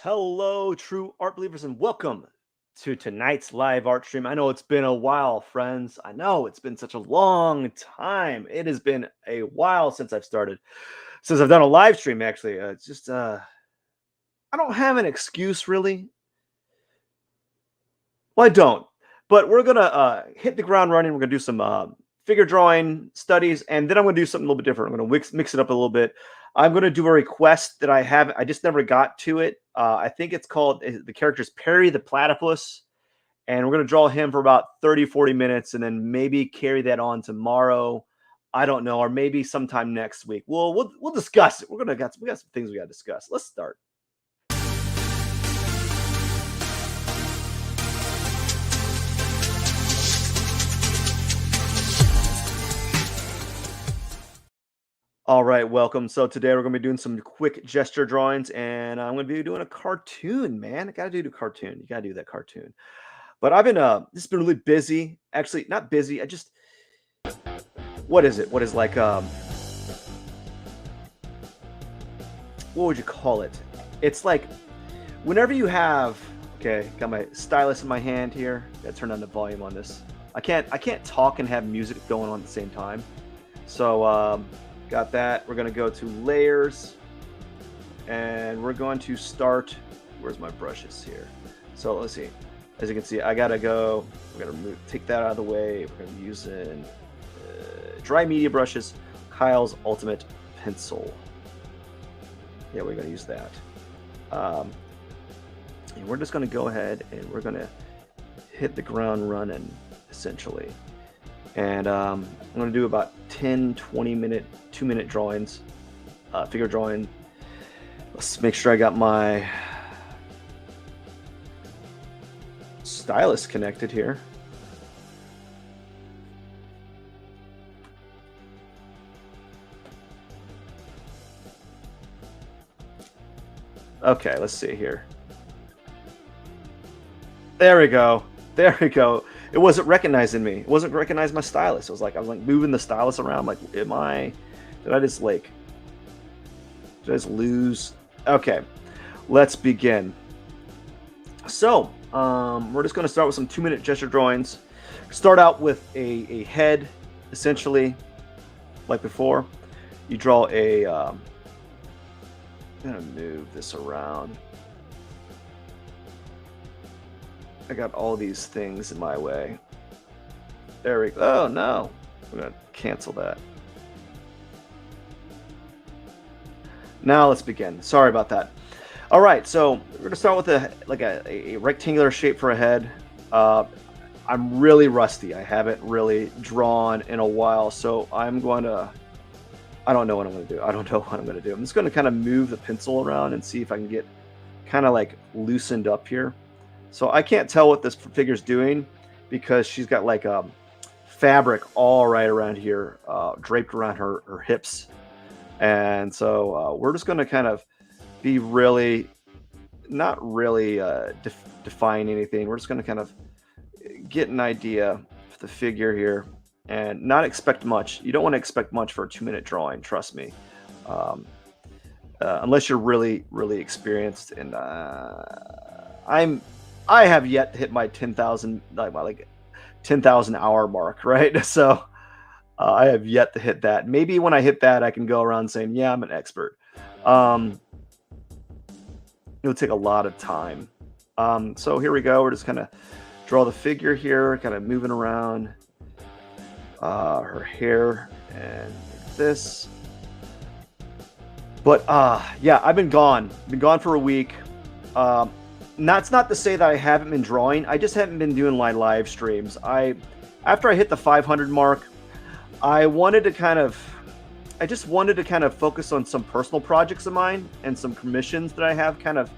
Hello, true art believers, and welcome to tonight's live art stream. I know it's been a while, friends. I know it's been such a long time. It has been a while since I've done a live stream. Actually, it's just I don't have an excuse really. Well, I don't, but we're gonna hit the ground running. We're gonna do some figure drawing studies, and then I'm gonna do something a little bit different. I'm gonna mix it up a little bit. I'm gonna do a request that I just never got to it. I think it's called the character's Perry the Platypus, and we're gonna draw him for about 30, 40 minutes, and then maybe carry that on tomorrow. I don't know, or maybe sometime next week. We'll discuss it. We got some things we gotta discuss. Let's start. All right, welcome. So today we're going to be doing some quick gesture drawings, and I'm going to be doing a cartoon, man. I got to do the cartoon. You got to do that cartoon. But I've been this has been really busy. Actually, not busy. I just what is it? What is like what would you call it? It's like whenever you have okay, got my stylus in my hand here. Got to turn on the volume on this. I can't talk and have music going on at the same time. So got that. We're gonna go to layers, and we're going to start. Where's my brushes here? So let's see. As you can see, I gotta go. We're gonna take that out of the way. We're gonna be using dry media brushes, Kyle's Ultimate Pencil. Yeah, we're gonna use that. And we're just gonna go ahead and we're gonna hit the ground running, essentially. And I'm going to do about 10, 20 minute, 2-minute drawings, figure drawing. Let's make sure I got my stylus connected here. Okay, let's see here. There we go. There we go. It wasn't recognizing me. It wasn't recognizing my stylus. It was like I was like moving the stylus around. I'm like, did I just lose? Okay, let's begin. So we're just going to start with some 2-minute gesture drawings. Start out with a head, essentially, like before. You draw a. I'm gonna move this around. I got all these things in my way. There we go. Oh no, I'm gonna cancel that. Now let's begin. Sorry about that. All right, so we're gonna start with a rectangular shape for a head. I'm really rusty. I haven't really drawn in a while, so I don't know what I'm gonna do. I don't know what I'm gonna do. I'm just gonna kind of move the pencil around and see if I can get kind of like loosened up here. So I can't tell what this figure's doing because she's got like fabric all right around here, draped around her hips. And so we're just going to kind of be really, not really define anything. We're just going to kind of get an idea of the figure here and not expect much. You don't want to expect much for a 2-minute drawing, trust me. Unless you're really, really experienced. And I have yet to hit my 10,000 like 10,000 hour mark, right? So I have yet to hit that. Maybe when I hit that, I can go around saying, "Yeah, I'm an expert." It'll take a lot of time. So here we go. We're just kind of draw the figure here, kind of moving around her hair and this. But yeah, I've been gone. Been gone for a week. That's not to say that I haven't been drawing. I just haven't been doing live streams. After I hit the 500 mark, I just wanted to kind of focus on some personal projects of mine and some commissions that I've kind of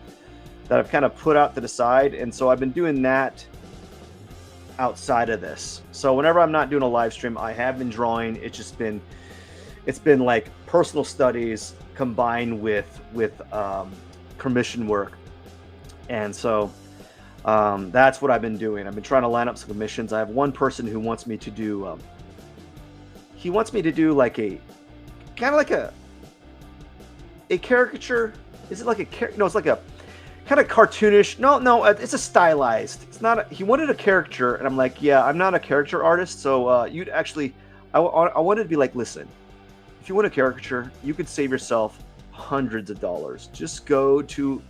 put out to the side. And so I've been doing that outside of this. So whenever I'm not doing a live stream, I have been drawing. It's been like personal studies combined with commission work. And so that's what I've been doing. I've been trying to line up some commissions. I have one person who wants me to do like a kind of like a caricature. Is it like a no, it's like a kind of cartoonish. No, it's a stylized. It's not. He wanted a caricature, and I'm like, yeah, I'm not a caricature artist, so you'd actually, I wanted to be like, listen, if you want a caricature, you could save yourself hundreds of dollars. Just go to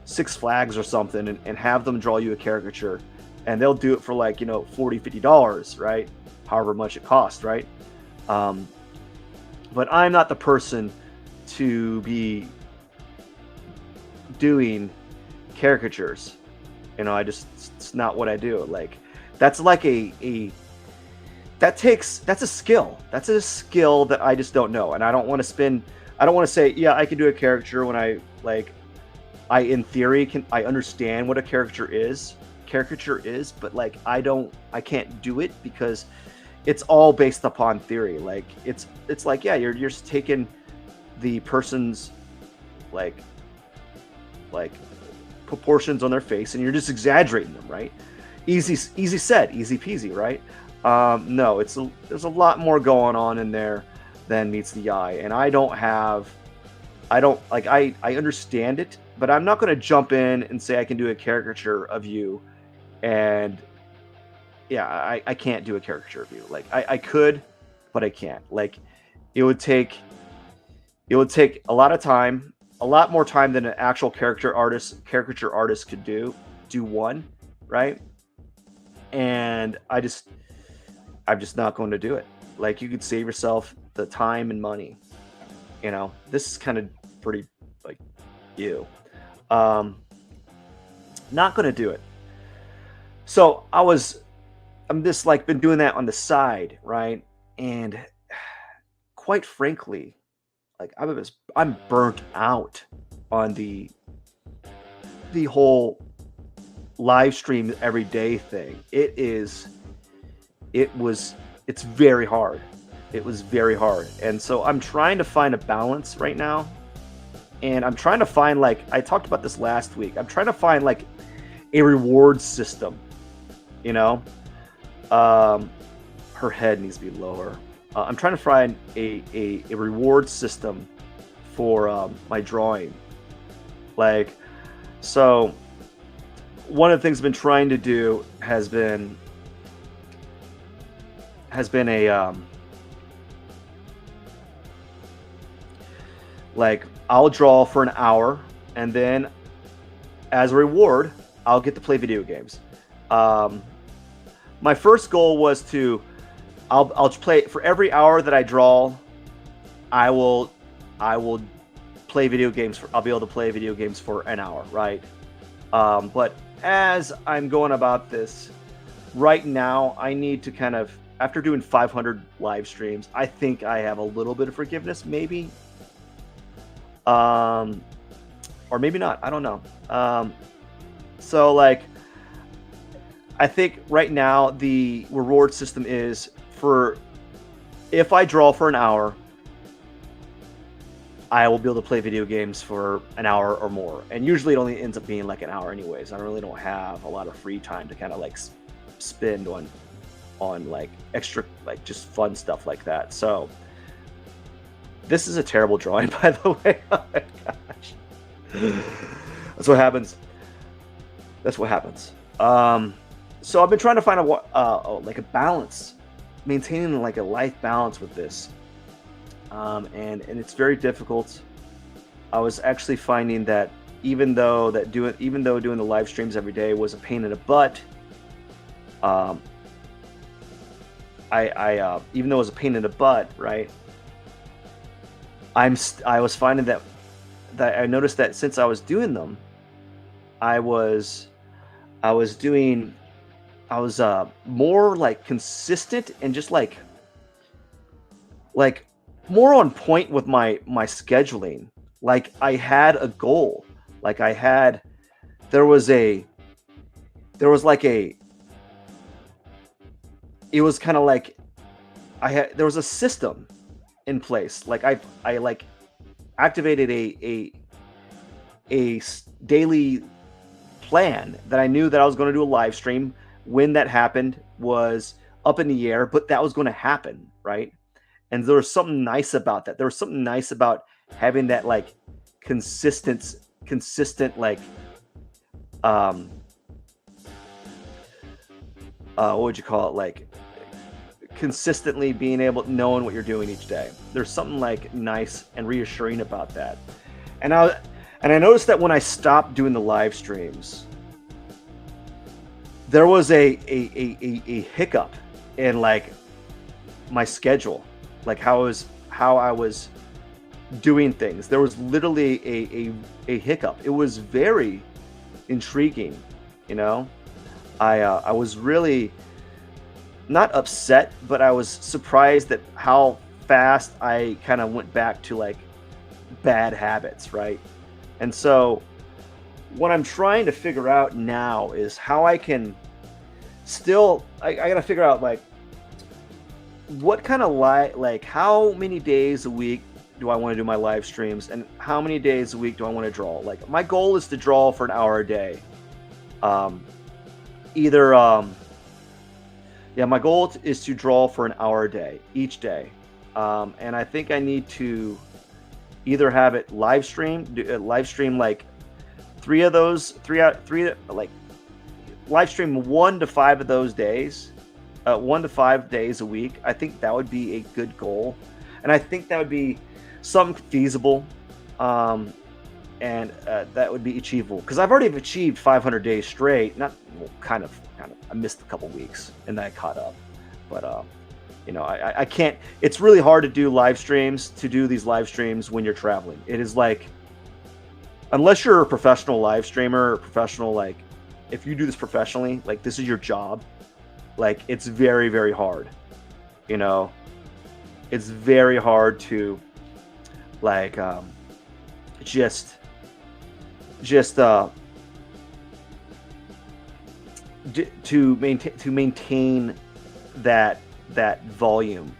Six Flags or something and have them draw you a caricature, and they'll do it for like $40-50, right? However much it costs, right? Um, but I'm not the person to be doing caricatures. It's not what I do. Like that's like that's a skill. That's a skill that I just don't know. And I don't want to say, yeah, I can do a caricature when I in theory I understand what a caricature is, but like I can't do it because it's all based upon theory. Like it's like, yeah, you're just taking the person's like like proportions on their face and you're just exaggerating them, right? Easy said, easy peasy, right? No, there's a lot more going on in there than meets the eye, and I understand it, but I'm not going to jump in and say I can do a caricature of you. And yeah, I can't do a caricature of you. Like I could, but I can't. Like it would take a lot of time, a lot more time than an actual caricature artist could do one, right? And I'm just not going to do it. Like you could save yourself the time and money. This is kind of pretty like you. Um, Not going to do it. So I'm just like been doing that on the side, right? And quite frankly, like I'm burnt out on the whole live stream every day thing. It's very hard. It was very hard. And so I'm trying to find a balance right now. And I'm trying to find, like, I talked about this last week. I'm trying to find like a reward system, you know? Her head needs to be lower. I'm trying to find a reward system for my drawing. Like, so one of the things I've been trying to do has been a like I'll draw for an hour, and then as a reward, I'll get to play video games. My first goal was to I'll play for every hour that I draw. I will play video games. I'll be able to play video games for an hour, right? But as I'm going about this right now, I need to kind of, after doing 500 live streams, I think I have a little bit of forgiveness, maybe, or maybe not. I don't know. So like, I think right now the reward system is if I draw for an hour, I will be able to play video games for an hour or more. And usually it only ends up being like an hour anyways. I really don't have a lot of free time to kind of like spend on like extra, like just fun stuff like that. So this is a terrible drawing, by the way. Oh my gosh. That's what happens. So I've been trying to find like a balance, maintaining like a life balance with this. And it's very difficult. I was actually finding that even though doing the live streams every day was a pain in the butt, even though it was a pain in the butt, right? I was finding that I noticed that since I was doing them, I was more like consistent and just like more on point with my scheduling. Like I had a goal. Like there was a system in place. Like I like activated a daily plan that I knew that I was going to do a live stream. When that happened was up in the air, but that was going to happen, right? And there was something nice about that. There was something nice about having that like consistent like um, what would you call it? Like consistently being able knowing what you're doing each day. There's something like nice and reassuring about that. And I noticed that when I stopped doing the live streams, there was a hiccup in like my schedule, like how I was doing things. There was literally a hiccup. It was very intriguing, you know. I was really not upset, but I was surprised at how fast I kind of went back to like bad habits, right? And so what I'm trying to figure out now is how I can still I gotta figure out like what kind of like how many days a week do I want to do my live streams and how many days a week do I want to draw? Like my goal is to draw for an hour a day. Um either yeah, my goal is to draw for an hour a day each day. And I think I need to either have it live stream like three of those, three like live stream 1 to 5 of those days, 1 to 5 days a week. I think that would be a good goal, and I think that would be something feasible, and that would be achievable because I've already achieved 500 days straight. Not well, kind of. I missed a couple weeks and then I caught up, but you know, I can't. It's really hard to do live streams. To do these live streams when you're traveling, it is like unless you're a professional live streamer, or professional like if you do this professionally, like this is your job, like it's very, very hard. You know, it's very hard to like just to maintain that volume.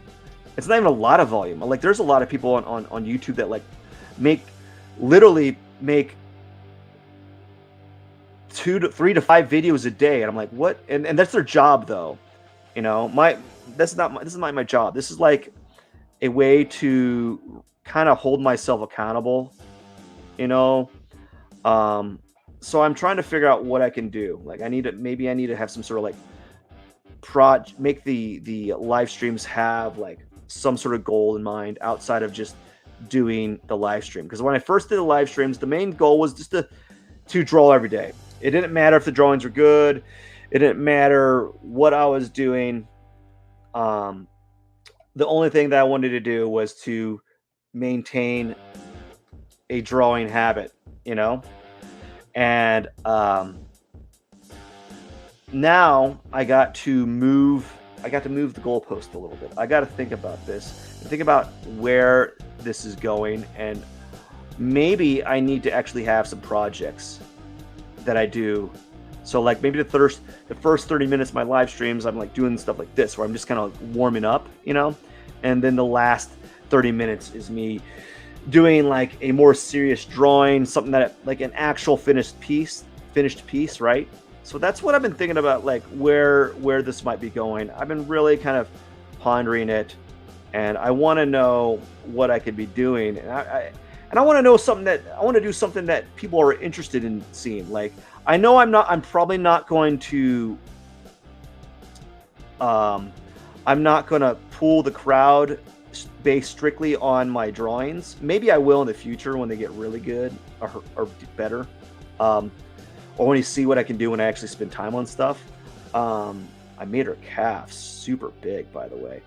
It's not even a lot of volume. Like there's a lot of people on YouTube that like literally make 2 to 3 to 5 videos a day, and I'm like, what? And that's their job though. You know, this is not my job. This is like a way to kind of hold myself accountable, you know. So I'm trying to figure out what I can do. Like I need to have some sort of like make the live streams have like some sort of goal in mind outside of just doing the live stream. Because when I first did the live streams, the main goal was just to draw every day. It didn't matter if the drawings were good. It didn't matter what I was doing. The only thing that I wanted to do was to maintain a drawing habit, you know? And now I got to move the goalpost a little bit. I got to think about this and think about where this is going, and maybe I need to actually have some projects that I do. So like maybe the first 30 minutes of my live streams, I'm like doing stuff like this where I'm just kind of warming up, you know, and then the last 30 minutes is me doing like a more serious drawing, something that like an actual finished piece, right? So that's what I've been thinking about, like where this might be going. I've been really kind of pondering it, and I want to know what I could be doing, and I want to know I want to do something that people are interested in seeing. Like I know I'm probably not going to I'm not going to pull the crowd based strictly on my drawings. Maybe I will in the future when they get really good or better, or when you see what I can do when I actually spend time on stuff. I made her calf super big, by the way.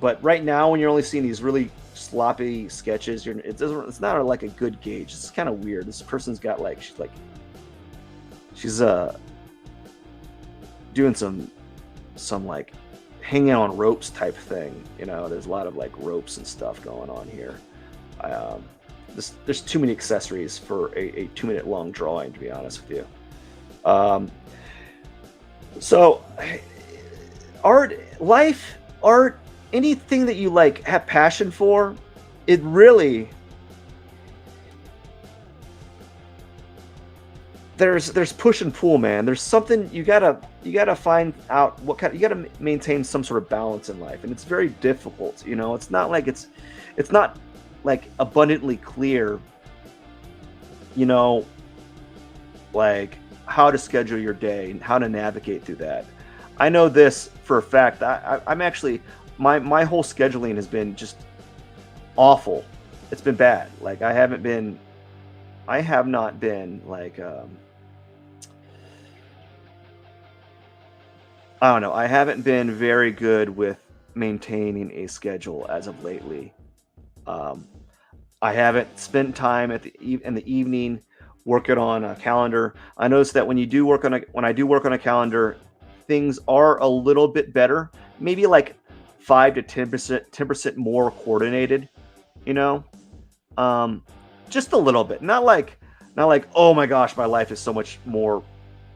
But right now, when you're only seeing these really sloppy sketches, it's not like a good gauge. It's kind of weird. This person's got like she's doing some like hanging on ropes type thing. You know, there's a lot of like ropes and stuff going on here. There's too many accessories for a 2-minute long drawing, to be honest with you. So art, anything that you like have passion for, it really there's push and pull, man. There's something you gotta find out what kind. You gotta maintain some sort of balance in life, and it's very difficult. You know, it's not like it's not like abundantly clear. You know, like how to schedule your day and how to navigate through that. I know this for a fact. I'm actually my whole scheduling has been just awful. It's been bad. Like I have not been like I don't know. I haven't been very good with maintaining a schedule as of lately. Um, I haven't spent time in the evening working on a calendar. I noticed that when I do work on a calendar, things are a little bit better. Maybe like 5 to 10% more coordinated. You know, um, just a little bit. Not like oh my gosh, my life is so much more.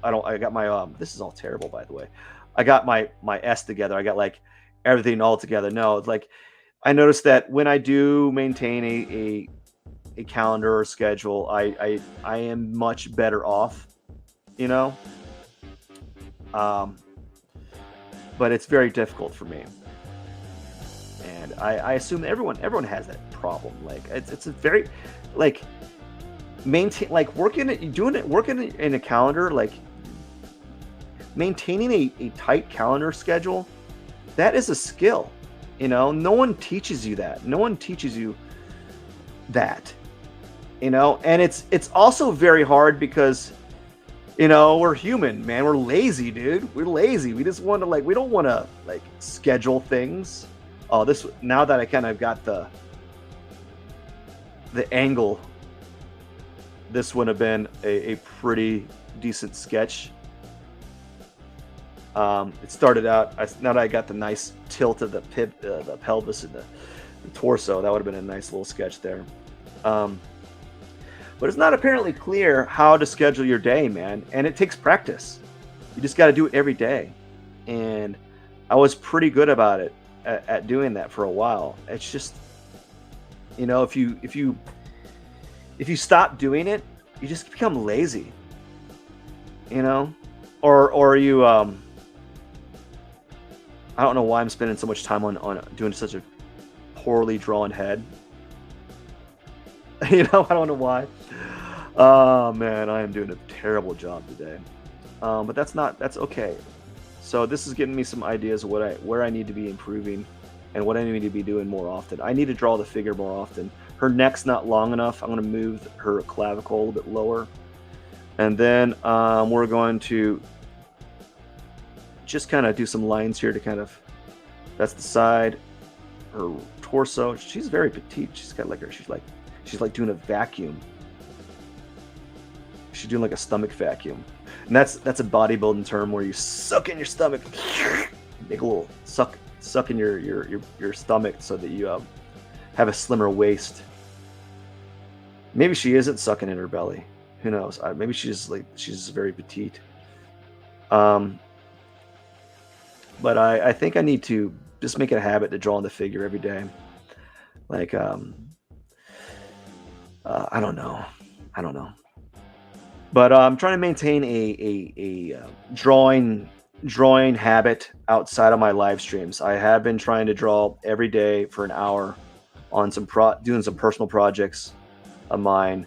I don't. I got my This is all terrible, by the way. I got my S together. I got like everything all together. No, it's like I noticed that when I do maintain a calendar or schedule, I am much better off, you know. Um, but it's very difficult for me, and I assume everyone has that problem. Like it's a very like maintain like working in a calendar, like maintaining a tight calendar schedule. That is a skill, you know. No one teaches you that. No one teaches you that, you know. And it's also very hard because you know we're human, man. We're lazy, dude. We're lazy. We just want to we don't want to like schedule things. Oh, this now that I kind of got the angle, this would have been a pretty decent sketch. It started out now that I got the nice tilt of the pelvis and the torso. That would have been a nice little sketch there. Um, but it's not apparently clear how to schedule your day, man. And it takes practice. You just got to do it every day. And I was pretty good about it at doing that for a while. It's just, you know, if you stop doing it, you just become lazy. You know, or you I don't know why I'm spending so much time on doing such a poorly drawn head. You know, I don't know why. Oh man, I am doing a terrible job today. But that's okay. So this is giving me some ideas of where I need to be improving and what I need to be doing more often. I need to draw the figure more often. Her neck's not long enough. I'm going to move her clavicle a little bit lower. And then we're going to just kind of do some lines here to kind of, that's the side, her torso. She's very petite. She's got she's like doing a vacuum. She's doing like a stomach vacuum. And that's a bodybuilding term where you suck in your stomach, make a little suck in your stomach so that you have a slimmer waist. Maybe she isn't sucking in her belly. Who knows? Maybe she's very petite. But I think I need to just make it a habit to draw on the figure every day. Like I don't know. But I'm trying to maintain a drawing habit outside of my live streams. I have been trying to draw every day for an hour on doing some personal projects of mine,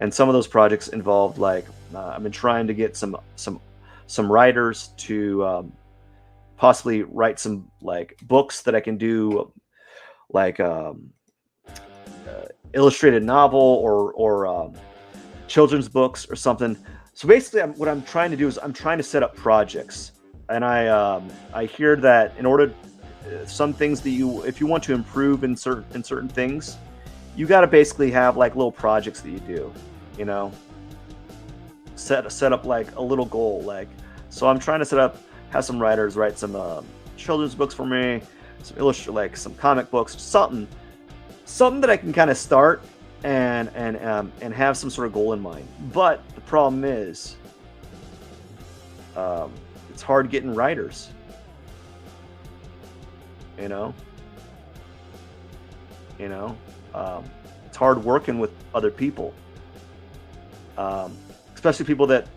and some of those projects involved I've been trying to get some writers to possibly write some like books that I can do like illustrated novel or children's books or something. So basically, what I'm trying to do is I'm trying to set up projects, and I hear that in order some things that if you want to improve in certain things, you got to basically have like little projects that you do, you know, set up like a little goal. So I'm trying to have some writers write some children's books for me, some comic books, something that I can kind of start and have some sort of goal in mind. But the problem is, it's hard getting writers. You know, it's hard working with other people, especially people that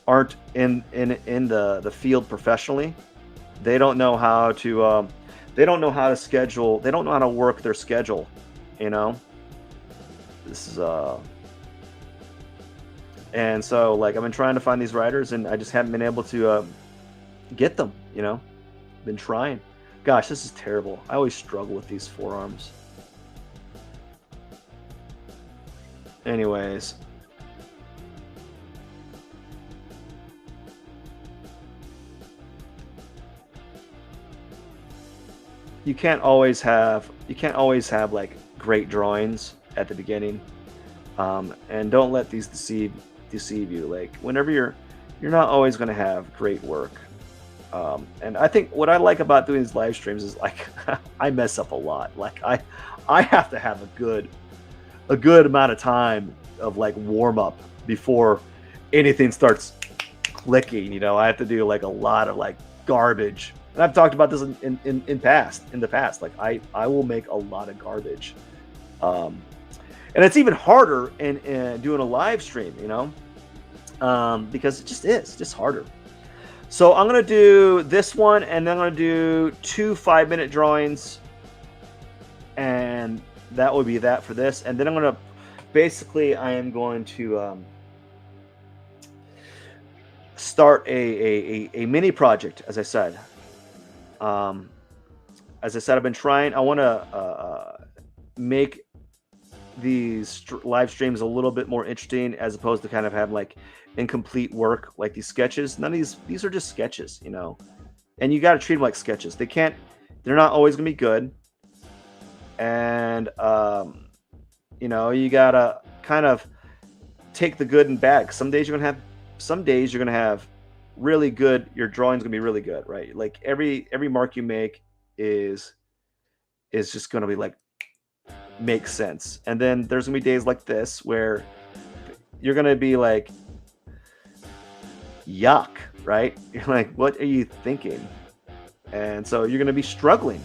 aren't in the field professionally. They don't know how to schedule. They don't know how to work their schedule. You know, this is And so like I've been trying to find these writers, and I just haven't been able to get them. Been trying. Gosh, this is terrible. I always struggle with these forearms. Anyways. You can't always have like great drawings at the beginning. And don't let these deceive you. Like whenever you're not always going to have great work. And I think what I like about doing these live streams is like I mess up a lot. Like I have to have a good amount of time of like warm up before anything starts clicking. I have to do like a lot of like garbage. And I've talked about this in the past. Like I will make a lot of garbage. And it's even harder in doing a live stream, because it just is just harder. So I'm going to do this one, and then I'm going to do 2 5-minute drawings, and that would be that for this. And then I'm going to, basically, I am going to start a mini project, as I said. As I said, I've been trying, I want to make these live streams a little bit more interesting, as opposed to kind of have like incomplete work like these sketches. None of these are just sketches, and you got to treat them like sketches. They're not always gonna be good, and you gotta kind of take the good and bad. Some days you're gonna have really good, your drawing's gonna be really good, right? Like every mark you make is just gonna be like, makes sense. And then there's gonna be days like this where you're gonna be like, yuck, right? You're like, what are you thinking? And so you're gonna be struggling,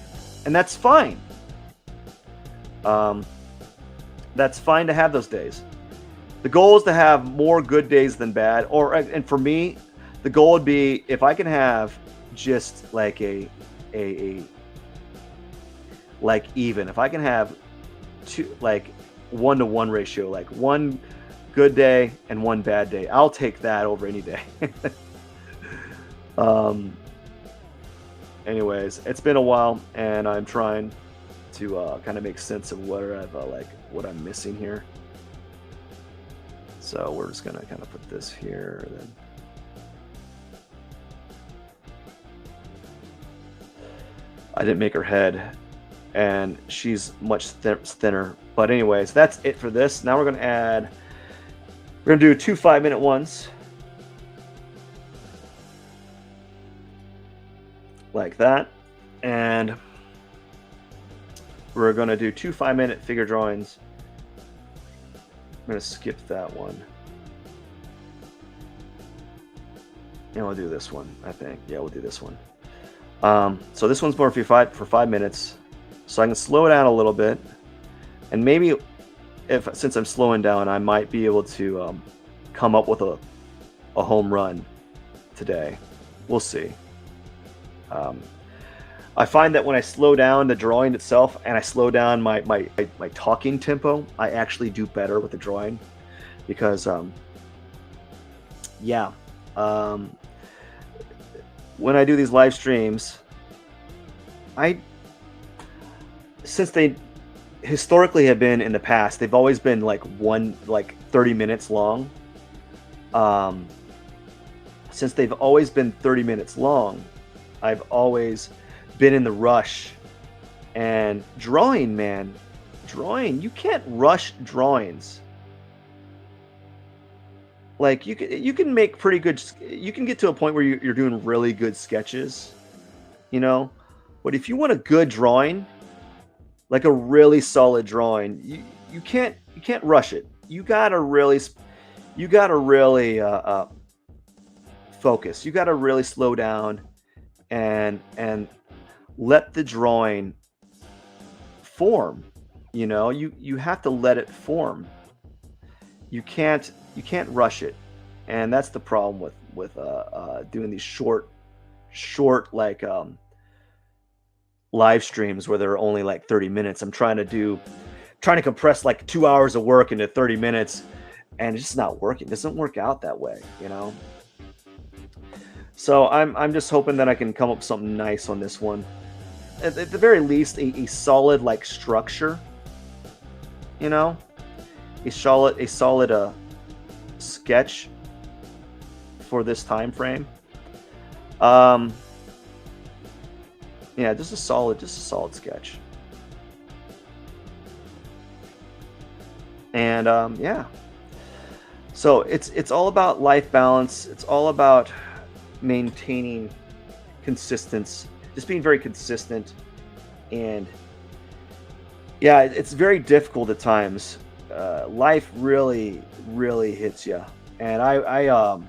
and that's fine. That's fine to have those days. The goal is to have more good days than bad. And for me, the goal would be if I can have just like a like even, if I can have like 1-to-1 ratio, like one good day and one bad day, I'll take that over any day. Anyways, it's been a while, and I'm trying to kind of make sense of what I'm missing here. So we're just gonna kind of put this here, then. I didn't make her head, and she's much thinner. But anyways, that's it for this. Now we're gonna do 2 5-minute ones. Like that. And we're gonna do 2 5-minute figure drawings. I'm gonna skip that one. And we'll do this one, I think. Yeah, we'll do this one. So this one's more for 5 minutes. So I can slow it down a little bit. And maybe since I'm slowing down, I might be able to come up with a home run today. We'll see. I find that when I slow down the drawing itself, and I slow down my talking tempo, I actually do better with the drawing, because when I do these live streams, since they historically have been, in the past, they've always been like 30 minutes long. Since they've always been 30 minutes long, I've always been in the rush. And drawing, you can't rush drawings. Like you can make pretty good, you can get to a point where you're doing really good sketches, but if you want a good drawing, like a really solid drawing, you can't rush it. You gotta really focus. You gotta really slow down and let the drawing form. You have to let it form. You can't rush it, and that's the problem with doing these short like live streams where they're only like 30 minutes. I'm trying to compress like 2 hours of work into 30 minutes, and it's just not working. It doesn't work out that way, you know. So I'm just hoping that I can come up with something nice on this one. At the very least, a solid like structure, you know, a solid sketch for this time frame. Um, yeah, just a solid sketch. And yeah, so it's all about life balance. It's all about maintaining consistency, just being very consistent. And yeah, it's very difficult at times. Life really hits you. And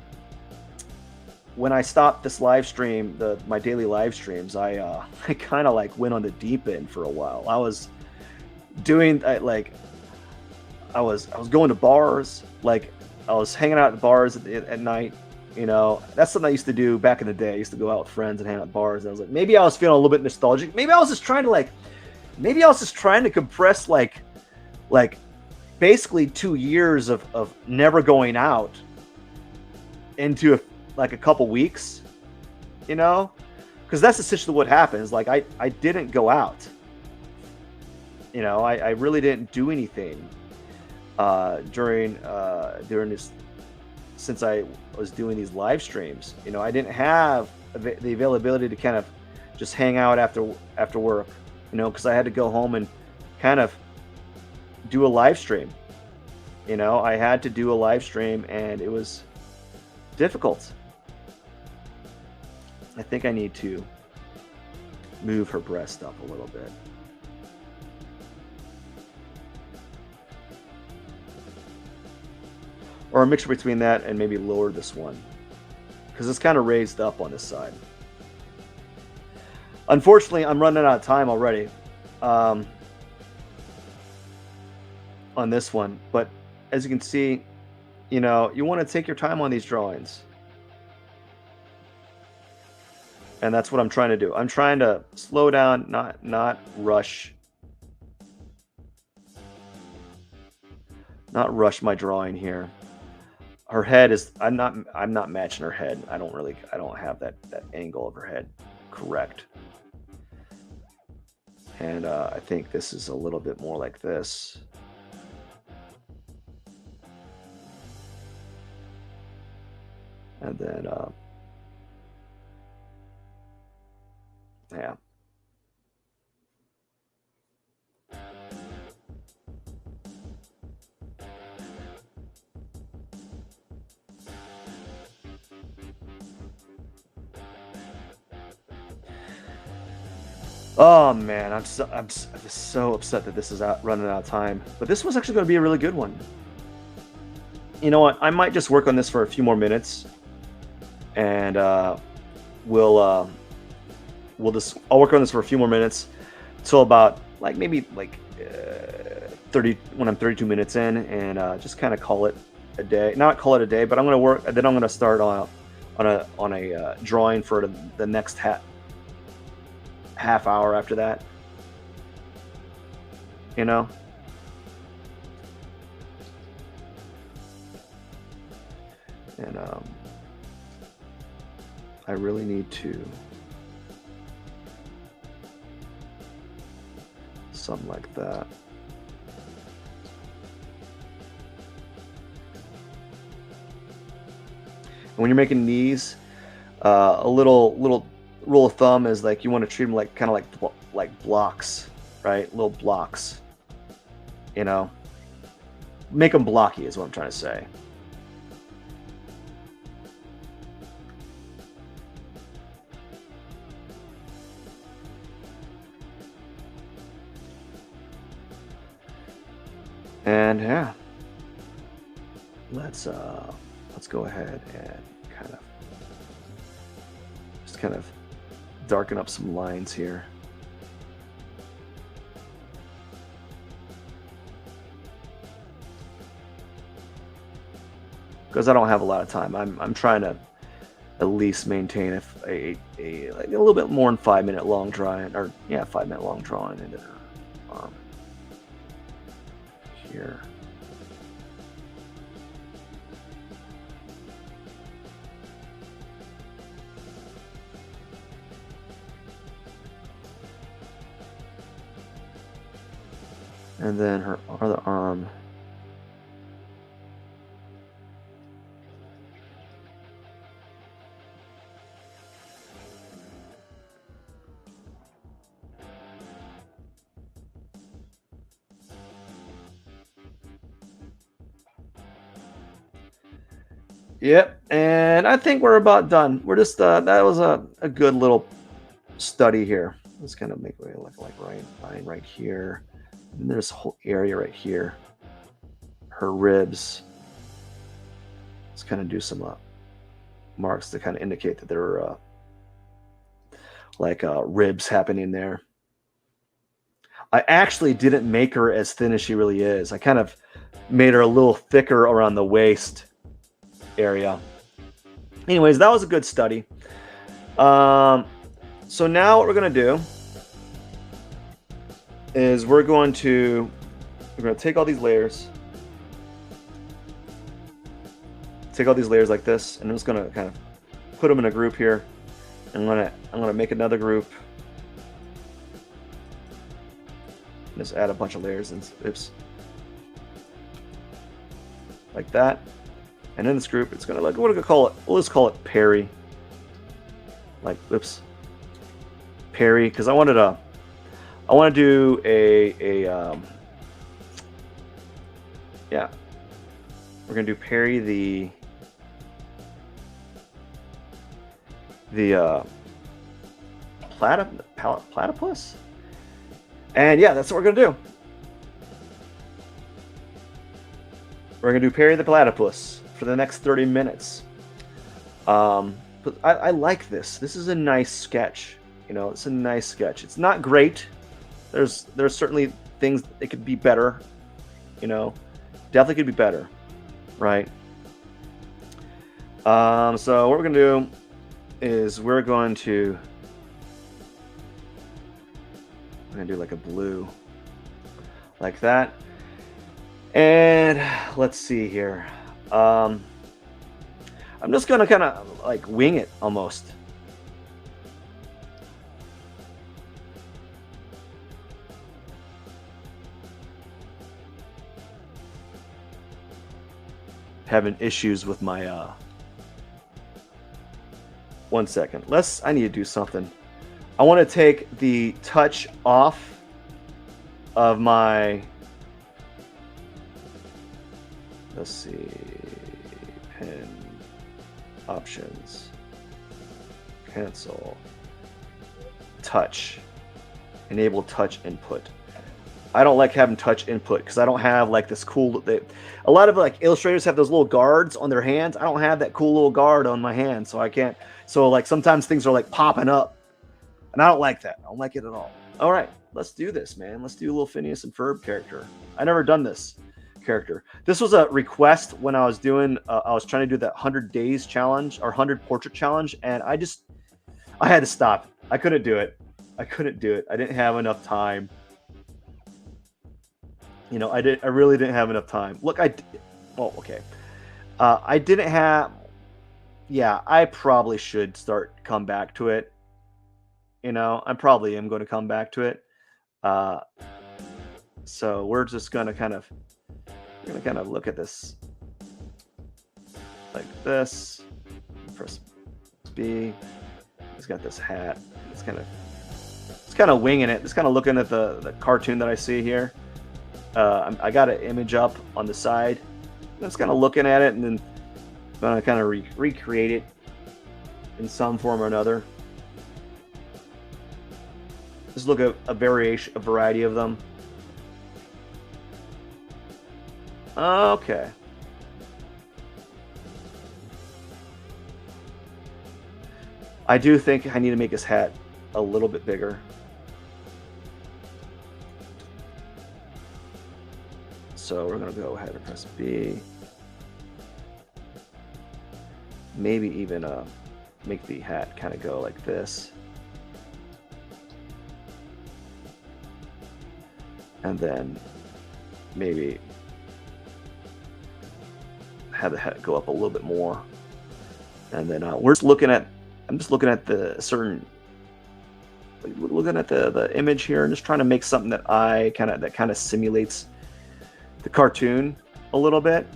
when I stopped this live stream, my daily live streams, I kind of like went on the deep end for a while. I was doing like I was going to bars, like I was hanging out at bars at night. You know, that's something I used to do back in the day. I used to go out with friends and hang out at bars. And I was like, maybe I was feeling a little bit nostalgic. Maybe I was just trying to compress like basically 2 years of never going out into like a couple weeks, you know, because that's essentially what happens. Like I didn't go out, you know, I really didn't do anything during this, since I was doing these live streams. You know, I didn't have the availability to kind of just hang out after work, you know, because I had to go home and kind of do a live stream. You know, I had to do a live stream and it was difficult. I think I need to move her breast up a little bit. Or a mixture between that and maybe lower this one, because it's kind of raised up on this side. Unfortunately, I'm running out of time already on this one. But as you can see, you know, you want to take your time on these drawings. And that's what I'm trying to do. I'm trying to slow down, not rush. Not rush my drawing here. Her head is, I'm not matching her head. I don't have that angle of her head correct. And I think this is a little bit more like this. And then yeah. Oh man, I'm just so upset that this is running out of time. But this was actually going to be a really good one. You know what? I might just work on this for a few more minutes, and we'll I'll work on this for a few more minutes till about like maybe like 30 when I'm 32 minutes in, and just kind of call it a day. Not call it a day, but I'm gonna work. Then I'm gonna start on a drawing for the next half hour after that. You know. And I really need to something like that. And when you're making these, a little rule of thumb is like you want to treat them like kind of like blocks, right? Little blocks. You know, make them blocky is what I'm trying to say. And yeah, let's go ahead and kind of darken up some lines here. Because I don't have a lot of time. I'm trying to at least maintain a little bit more than 5-minute long drawing, or yeah, 5-minute long drawing into her arm here. And then her other arm. Yep, and I think we're about done. We're just that was a good little study here. Let's kind of make it like right line right here. And there's a whole area right here. Her ribs. Let's kind of do some marks to kind of indicate that there are ribs happening there. I actually didn't make her as thin as she really is. I kind of made her a little thicker around the waist area. Anyways, that was a good study. So now what we're going to do is we're going to take all these layers. Take all these layers like this, and I'm just going to kind of put them in a group here. And I'm gonna make another group. Just add a bunch of layers and oops. Like that. And in this group, it's gonna, like, what do we call it? We'll just call it Perry. Like, oops. Perry, because I want to do yeah. We're gonna do Perry the platypus. And yeah, that's what we're gonna do. We're gonna do Perry the platypus for the next 30 minutes. But I like this. This is a nice sketch. You know, it's a nice sketch. It's not great. There's certainly things that could be better. You know, definitely could be better, right? So what we're gonna do is we're gonna do like a blue, like that. And let's see here. I'm just gonna kind of like wing it almost. Having issues with my 1 second. I need to do something. I want to take the touch off of my, let's see, pen options, cancel, touch, enable touch input. I don't like having touch input because I don't have like this cool, a lot of like illustrators have those little guards on their hands. I don't have that cool little guard on my hand, so I can't. So like sometimes things are like popping up, and I don't like that. I don't like it at all. All right, let's do this, man. Let's do a little Phineas and Ferb character. I never done this character. This was a request when I was doing, I was trying to do that 100 days challenge or 100 portrait challenge, and I had to stop. I couldn't do it. I didn't have enough time. You know, I really didn't have enough time. Look, okay. I didn't have, yeah, I probably should come back to it. You know, I probably am going to come back to it. So we're just going to kind of look at this like this. Press B. It's got this hat. It's kind of winging it. It's kind of looking at the cartoon that I see here. I got an image up on the side. It's kind of looking at it, and then I'm gonna kind of recreate it in some form or another. Just look at a variety of them. Okay. I do think I need to make his hat a little bit bigger. So we're going to go ahead and press B. Maybe even make the hat kind of go like this. And then maybe have the hat go up a little bit more. And then I'm just looking at the certain looking at the image here and just trying to make something that kind of simulates the cartoon a little bit.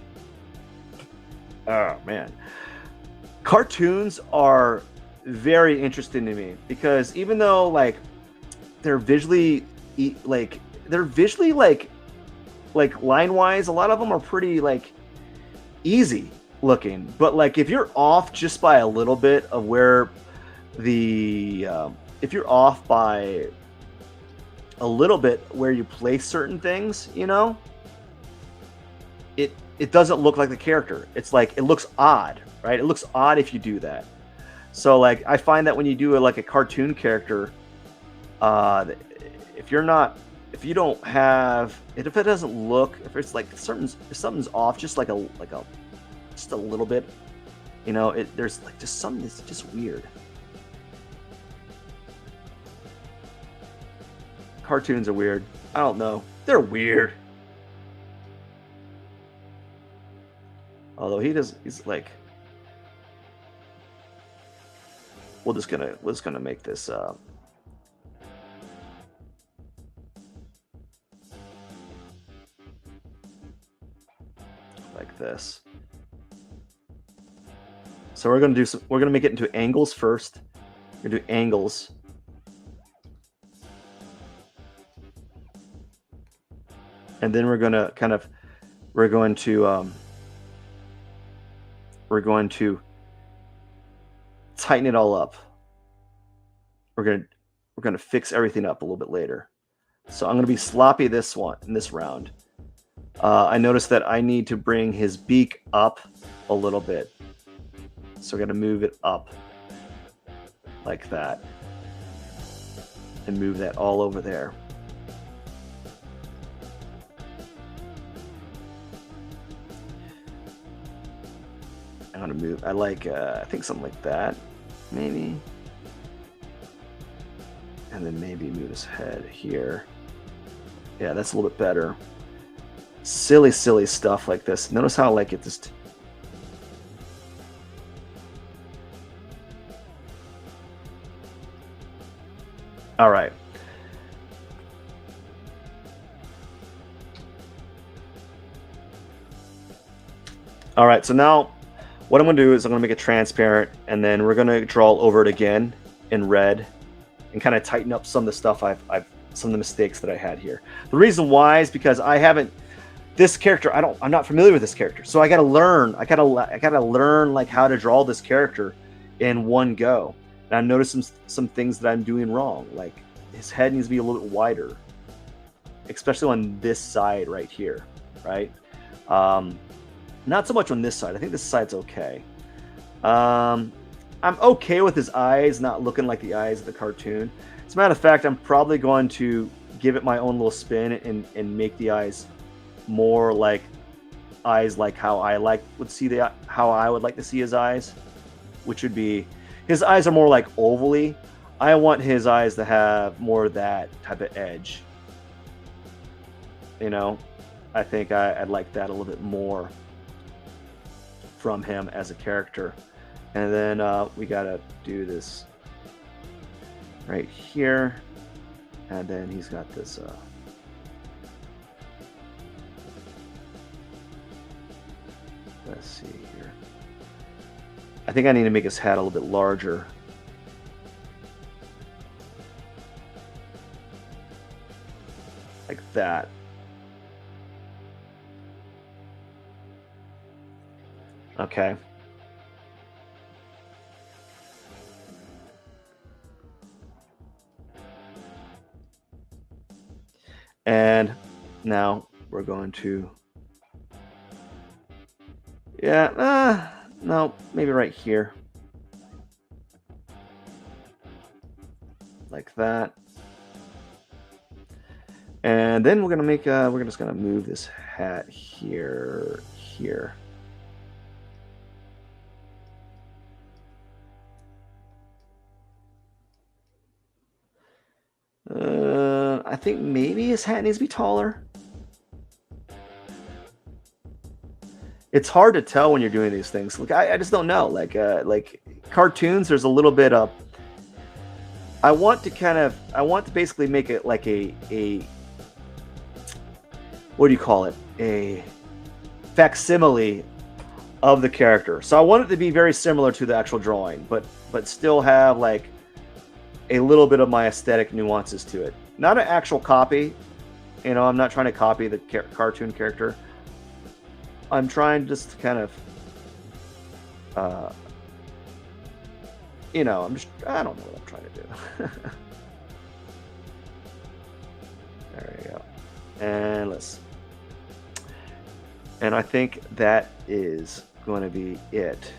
Oh man, cartoons are very interesting to me because even though like they're visually like they're visually like line wise, a lot of them are pretty like easy looking, but like if you're off just by a little bit of where the if you're off by a little bit where you place certain things, you know, it doesn't look like the character. It's like it looks odd, right? It looks odd if you do that. So like I find that when you do like a cartoon character, if you don't have if it doesn't look, if it's like if something's off just like a just a little bit, you know, there's like just something that's just weird. Cartoons are weird. I don't know. They're weird. Although he's like, we're just gonna make this like this. So we're gonna make it into angles first. We're gonna do angles. And then we're going to tighten it all up. We're going to fix everything up a little bit later. So I'm going to be sloppy in this round. I noticed that I need to bring his beak up a little bit. So we're going to move it up like that. And move that all over there. I'm gonna move. I like. I think something like that, maybe. And then maybe move his head here. Yeah, that's a little bit better. Silly stuff like this. Notice how like it just. All right. All right. So now. What I'm going to do is I'm going to make it transparent, and then we're going to draw over it again in red and kind of tighten up some of the stuff some of the mistakes that I had here. The reason why is because this character, I'm not familiar with this character. So I got to learn, I got to learn like how to draw this character in one go. And I noticed some things that I'm doing wrong. Like his head needs to be a little bit wider, especially on this side right here, right? Not so much on this side. I think this side's okay. I'm okay with his eyes not looking like the eyes of the cartoon. As a matter of fact, I'm probably going to give it my own little spin and make the eyes more like eyes like how I would like to see his eyes, which would be his eyes are more like ovally. I want his eyes to have more of that type of edge. You know, I think I'd like that a little bit more from him as a character. And then we gotta do this right here, and then he's got this let's see here. I think I need to make his hat a little bit larger. Like that. Okay. And now we're going to, no, maybe right here. Like that. And then we're going to make, we're just going to move this hat here. I think maybe his hat needs to be taller. It's hard to tell when you're doing these things. Like I just don't know. Like cartoons, there's a little bit of I want to basically make it like a what do you call it? A facsimile of the character. So I want it to be very similar to the actual drawing, but still have like a little bit of my aesthetic nuances to it. Not an actual copy. You know, I'm not trying to copy the cartoon character. I'm trying just to kind of, uh, I don't know what I'm trying to do. There you go. And I think that is going to be it.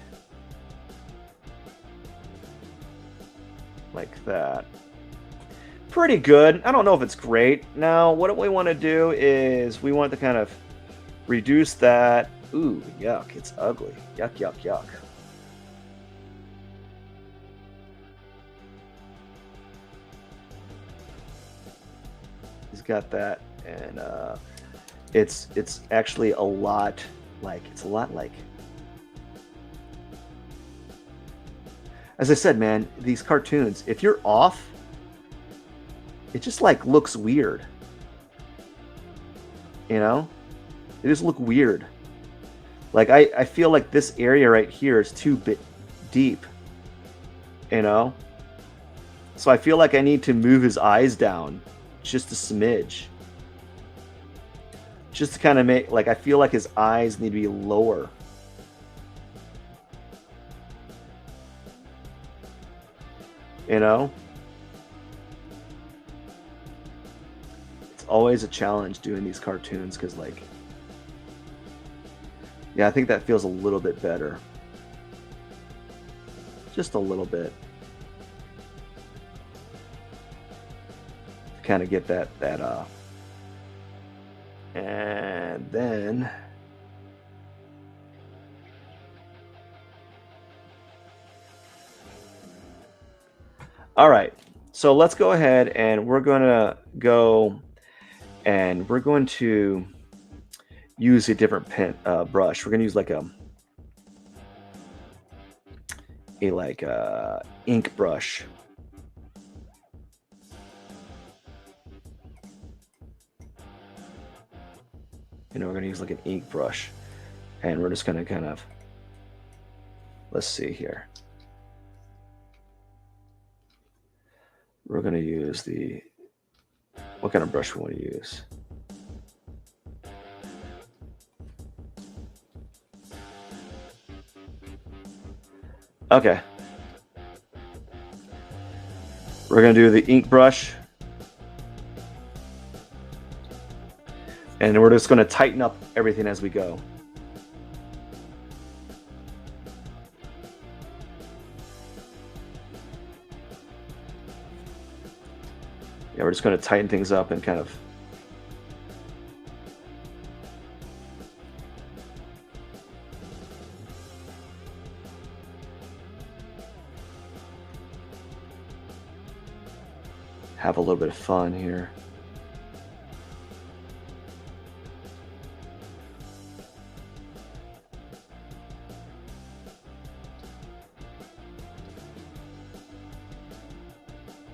Like that. Pretty good. I don't know if it's great. Now, what we want to do is we want to kind of reduce that. Ooh, yuck. It's ugly. Yuck, yuck, yuck. He's got that, and it's actually a lot like, as I said, man, these cartoons, if you're off, it just like looks weird. You know? They just look weird. Like I feel like this area right here is too deep. You know? So I feel like I need to move his eyes down just a smidge. Just to kind of make, like, I feel like his eyes need to be lower. You know? It's always a challenge doing these cartoons because, like, yeah, I think that feels a little bit better. Just a little bit. To kind of get that and then all right, so let's go ahead and we're going to go and we're going to use a different pen brush. We're going to use like a ink brush. You know, we're going to use like an ink brush, and we're just going to kind of, let's see here. We're going to use what kind of brush we want to use? Okay. We're going to do the ink brush. And we're just going to tighten up everything as we go. Yeah, we're just going to tighten things up and kind of have a little bit of fun here.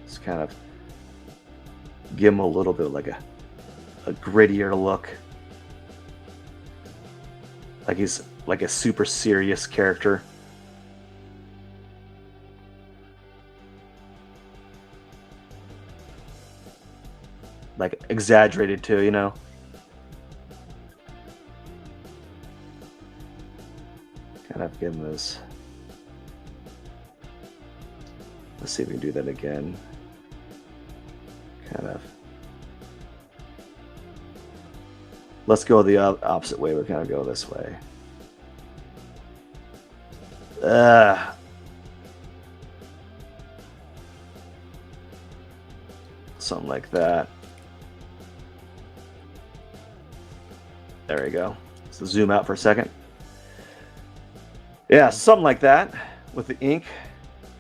Just kind of give him a little bit of like a grittier look. Like he's like a super serious character. Like exaggerated too, you know? Kind of give him this. Let's see if we can do that again. Kind of. Let's go the opposite way. We'll kind of go this way. Something like that. There we go. So zoom out for a second. Yeah, something like that with the ink.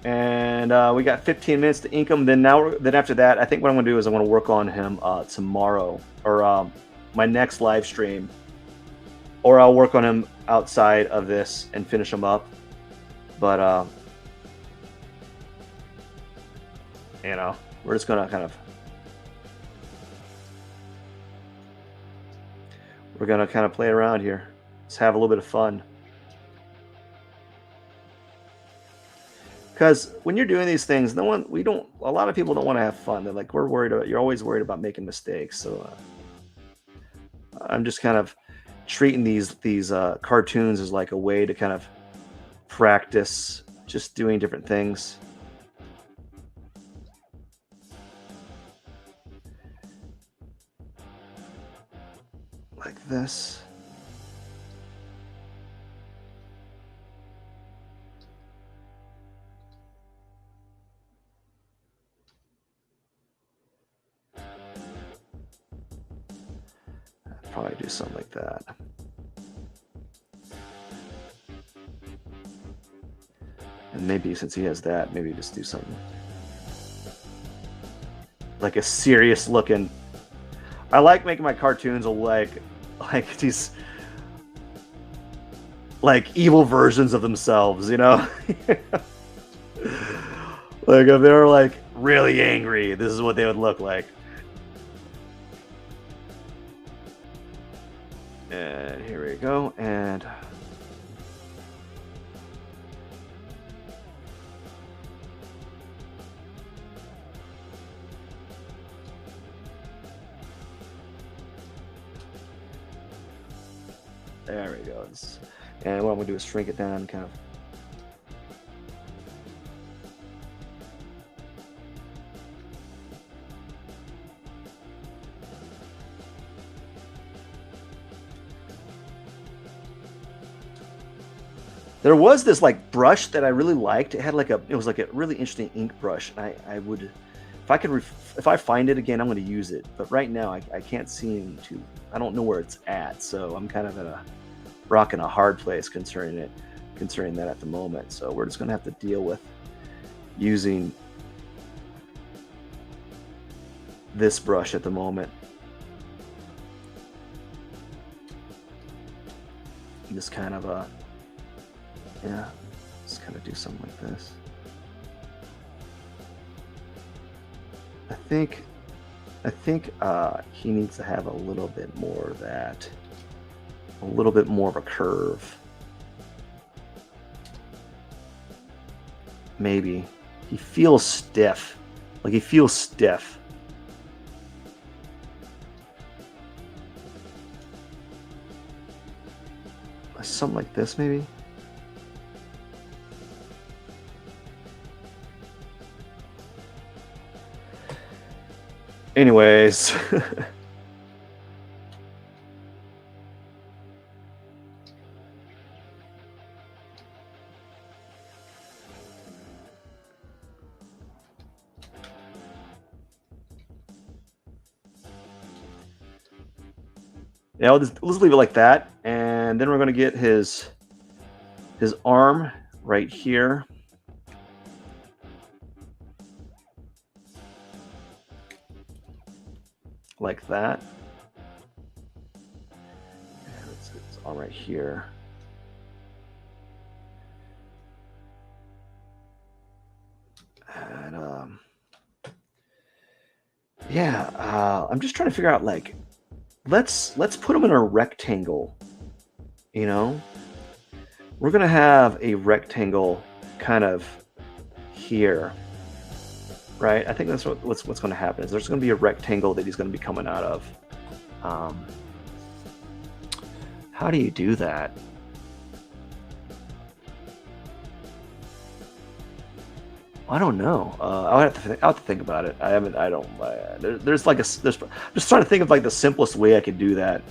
And we got 15 minutes to ink him. Then after that, I think what I'm gonna do is I want to work on him tomorrow, or my next live stream, or I'll work on him outside of this and finish him up. But You know, we're just gonna kind of play around here. Let's have a little bit of fun. Because when you're doing these things, a lot of people don't want to have fun. They're like, you're always worried about making mistakes. So I'm just kind of treating these cartoons as like a way to kind of practice just doing different things. Like this. I'd probably do something like that. And maybe since he has that, maybe just do something like a serious looking. I like making my cartoons like these like evil versions of themselves, you know? Like if they were like really angry, this is what they would look like. And here we go. And there we go. And what I'm gonna do is shrink it down, kind of. There was this like brush that I really liked. It had like it was like a really interesting ink brush. And I would, if I find it again, I'm going to use it. But right now I can't seem to, I don't know where it's at. So I'm kind of in a rock and a hard place concerning that at the moment. So we're just going to have to deal with using this brush at the moment. Just kind of yeah, just kind of do something like this. I think he needs to have a little bit more of that, a little bit more of a curve. Maybe he feels stiff, like he feels stiff. Something like this, maybe. Anyways. Yeah, let's leave it like that. And then we're going to get his arm right here. Like that. And it's all right here. And yeah, I'm just trying to figure out like let's put him in a rectangle. You know, we're gonna have a rectangle kind of here, right? I think that's what's going to happen. Is there's going to be a rectangle that he's going to be coming out of. How do you do that? I don't know. I'll have to think about it. I haven't. I don't. There's like I'm just trying to think of like the simplest way I could do that.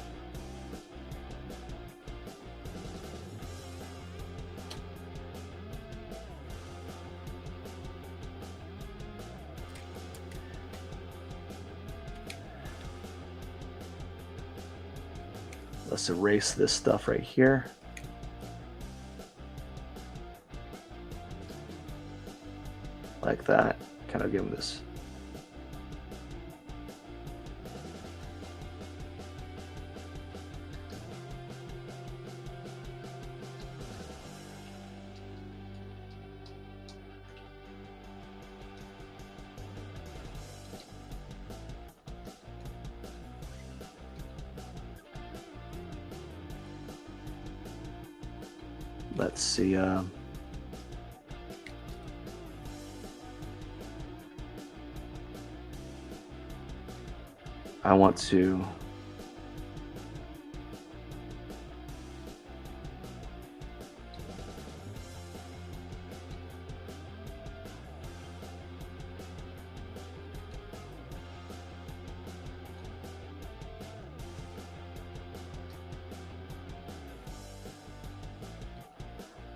Let's erase this stuff right here. Like that. Kind of give him this. Let's see. I want to.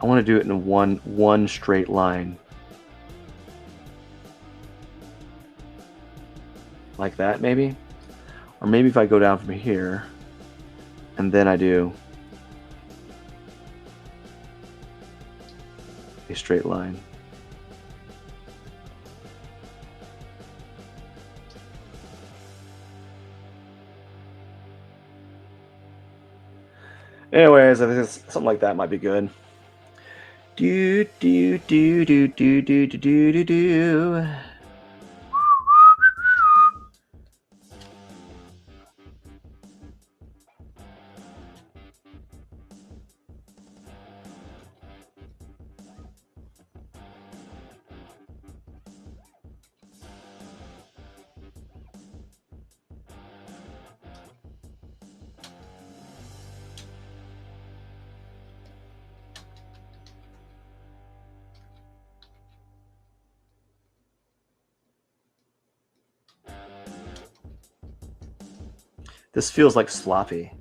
I want to do it in one straight line. Like that, maybe? Or maybe if I go down from here, and then I do a straight line. Anyways, I think something like that might be good. Do do do do do do do do do. This feels like sloppy.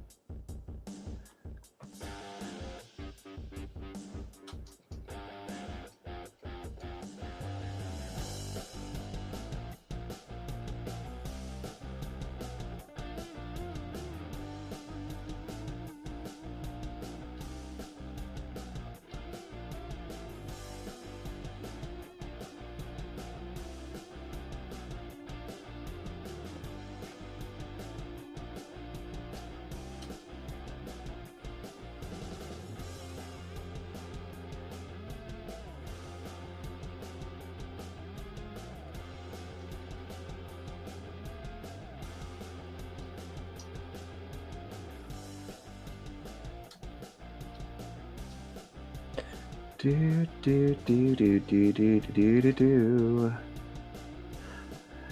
Do do do do do do do do do.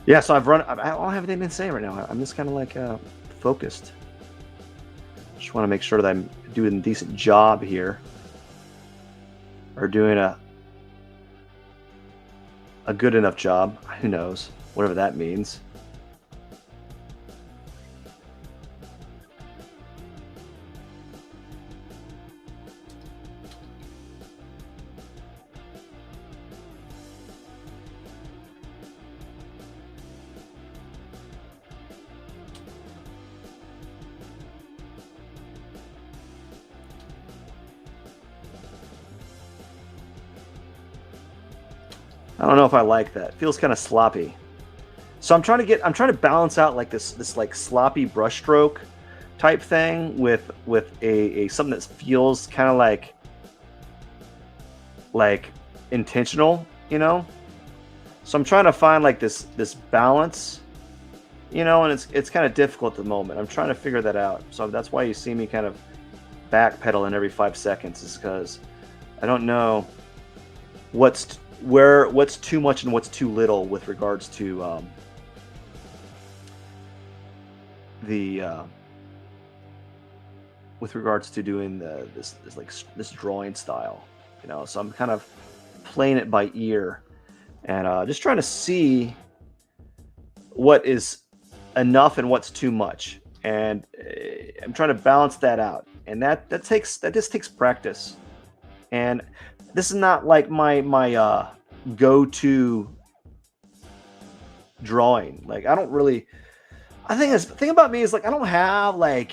Yeah, so I don't have anything to say right now. I'm just kind of like focused. Just want to make sure that I'm doing a decent job here, or doing a good enough job. Who knows? Whatever that means. I don't know if I like that. It feels kind of sloppy. So I'm trying to balance out like this like sloppy brushstroke type thing with a something that feels kind of like intentional, you know? So I'm trying to find like this balance, you know, and it's kind of difficult at the moment. I'm trying to figure that out. So that's why you see me kind of backpedaling every 5 seconds, is because I don't know what's too much and what's too little with regards to doing this drawing style, you know. So I'm kind of playing it by ear and just trying to see what is enough and what's too much, and I'm trying to balance that out, and that just takes practice. And this is not like my go-to drawing. Like, I don't really. I think the thing about me is, like, I don't have like.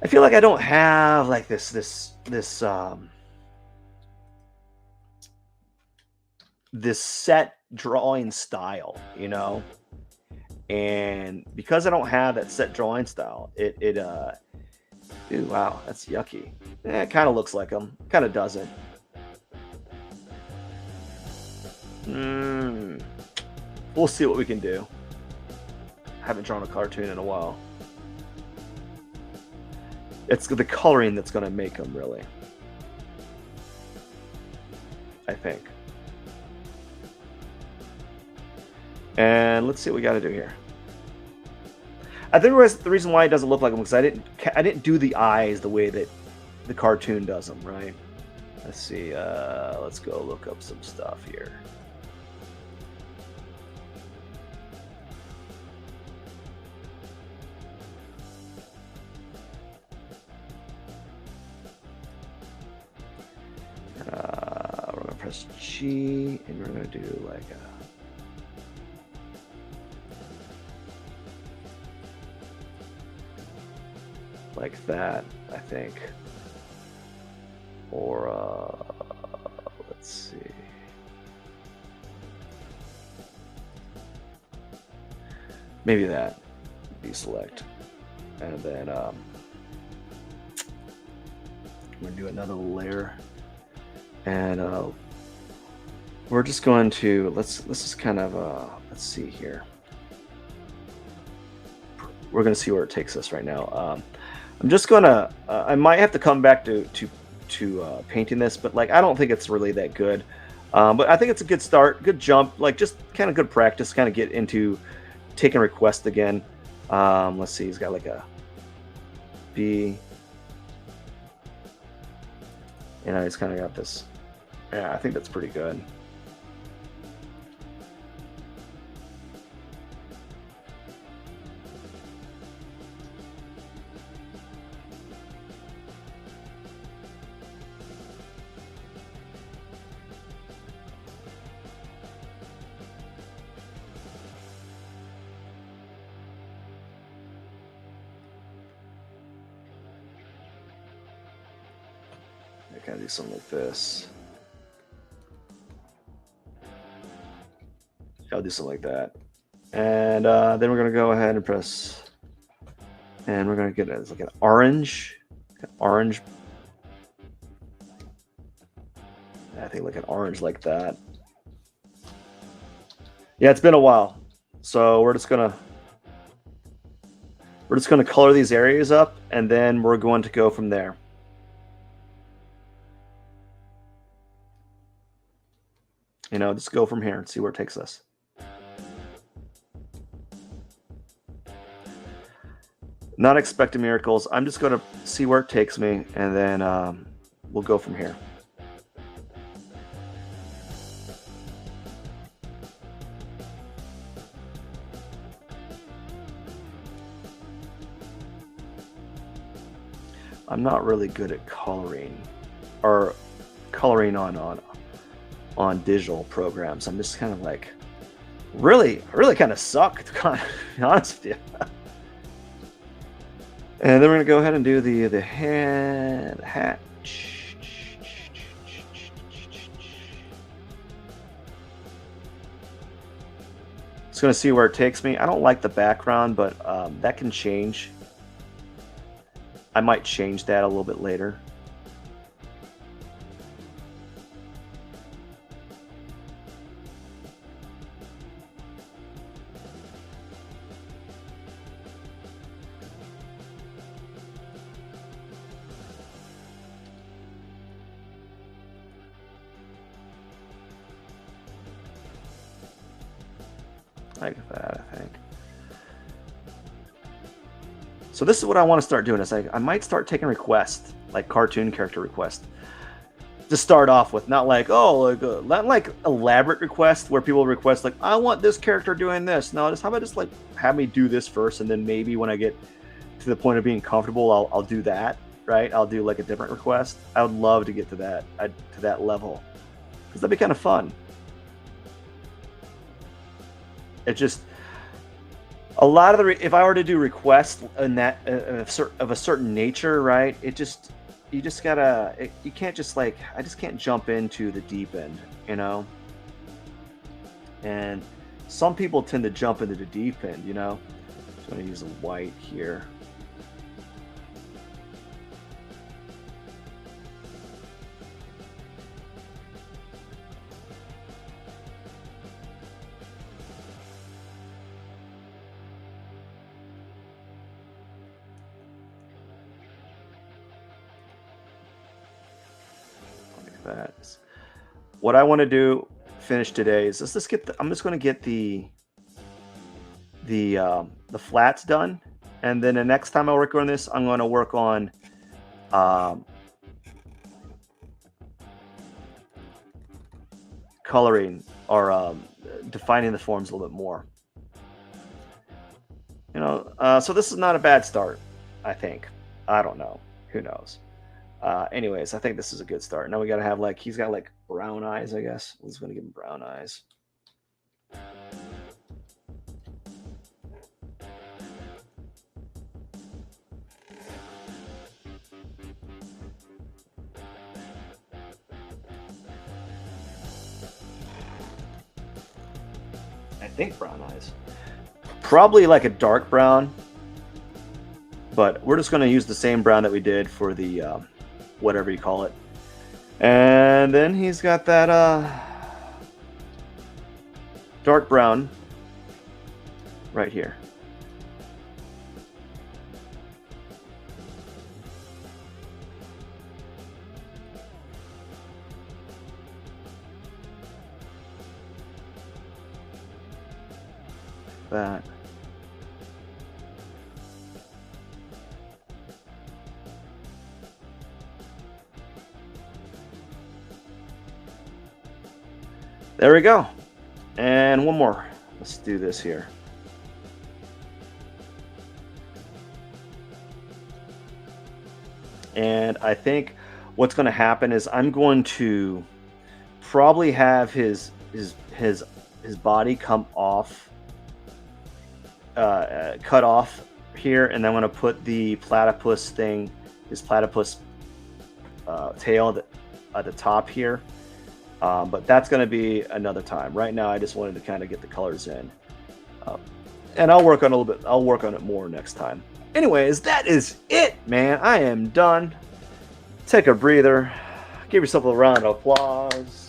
I feel like I don't have like this set drawing style, you know. And because I don't have that set drawing style, ooh, wow, that's yucky. It kind of looks like them, kind of doesn't. We'll see what we can do. I haven't drawn a cartoon in a while. It's the coloring that's going to make them, really. I think. And let's see what we got to do here. I think the reason why it doesn't look like him because I didn't do the eyes the way that the cartoon does them, right? Let's see. Let's go look up some stuff here. We're gonna press G, and we're gonna do like a. Like that, I think. Or let's see. Maybe that. Deselect. And then I'm gonna do another layer. And we're just going to let's just kind of let's see here. We're gonna see where it takes us right now. I'm just gonna. I might have to come back to painting this, but like I don't think it's really that good. But I think it's a good start, good jump, like just kind of good practice, kind of get into taking requests again. Let's see, he's got like a B. You know, he's kind of got this. Yeah, I think that's pretty good. I kind of do something like this. I'll do something like that. And then we're going to go ahead and press. And we're going to get it as like an orange. Orange. I think like an orange like that. Yeah, it's been a while. So we're just going to color these areas up, and then we're going to go from there. You know, just go from here and see where it takes us. Not expecting miracles. I'm just going to see where it takes me, and then we'll go from here. I'm not really good at coloring or coloring on digital programs. I'm just kind of like really kind of suck, to be honest with you. And then we're gonna go ahead and do the hat. Just gonna see where it takes me. I don't like the background, but that can change. I might change that a little bit later. Like that, I think. So this is what I want to start doing. Is I might start taking requests, like cartoon character requests, to start off with. Not like not like elaborate requests where people request like I want this character doing this. No, just how about just like have me do this first, and then maybe when I get to the point of being comfortable, I'll do that. Right? I'll do like a different request. I would love to get to that level because that'd be kind of fun. It just a lot of if I were to do requests in that of a certain nature, right? You just gotta you can't just like I just can't jump into the deep end, you know. And some people tend to jump into the deep end, you know. So I'm gonna use a white here. That. what I want to do, finish today is let's get I'm just going to get the flats done, and then the next time I work on this, I'm going to work on um, coloring or defining the forms a little bit more. So this is not a bad start, I think. I don't know. Who knows? Anyways, I think this is a good start. Now we got to have like he's got like brown eyes, I guess. I'm just gonna give him brown eyes. I think brown eyes. Probably like a dark brown, but we're just gonna use the same brown that we did for the whatever you call it. And then he's got that dark brown right here. That. There we go. And one more. Let's do this here. And I think what's going to happen is I'm going to probably have his body come off, cut off here, and then I'm going to put the platypus thing, his platypus tail at the top here. But that's going to be another time. Right now, I just wanted to kind of get the colors in, and I'll work on a little bit. I'll work on it more next time. Anyways, that is it, man. I am done. Take a breather. Give yourself a round of applause.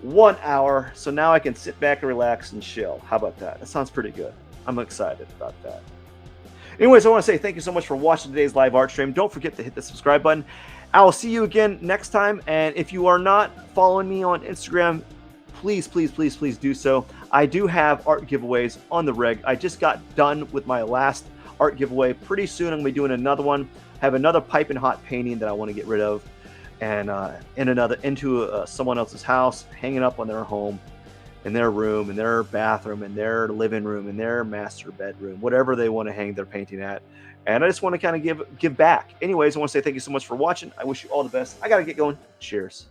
1 hour. So now I can sit back and relax and chill. How about that? That sounds pretty good. I'm excited about that. Anyways, I want to say thank you so much for watching today's live art stream. Don't forget to hit the subscribe button. I will see you again next time. And if you are not following me on Instagram, please, please, please, please do so. I do have art giveaways on the rig. I just got done with my last art giveaway. Pretty soon I'm going to be doing another one. I have another piping hot painting that I want to get rid of, and into someone else's house, hanging up on their home, in their room, in their bathroom, in their living room, in their master bedroom, whatever they want to hang their painting at. And I just want to kind of give back. Anyways, I want to say thank you so much for watching. I wish you all the best. I got to get going. Cheers.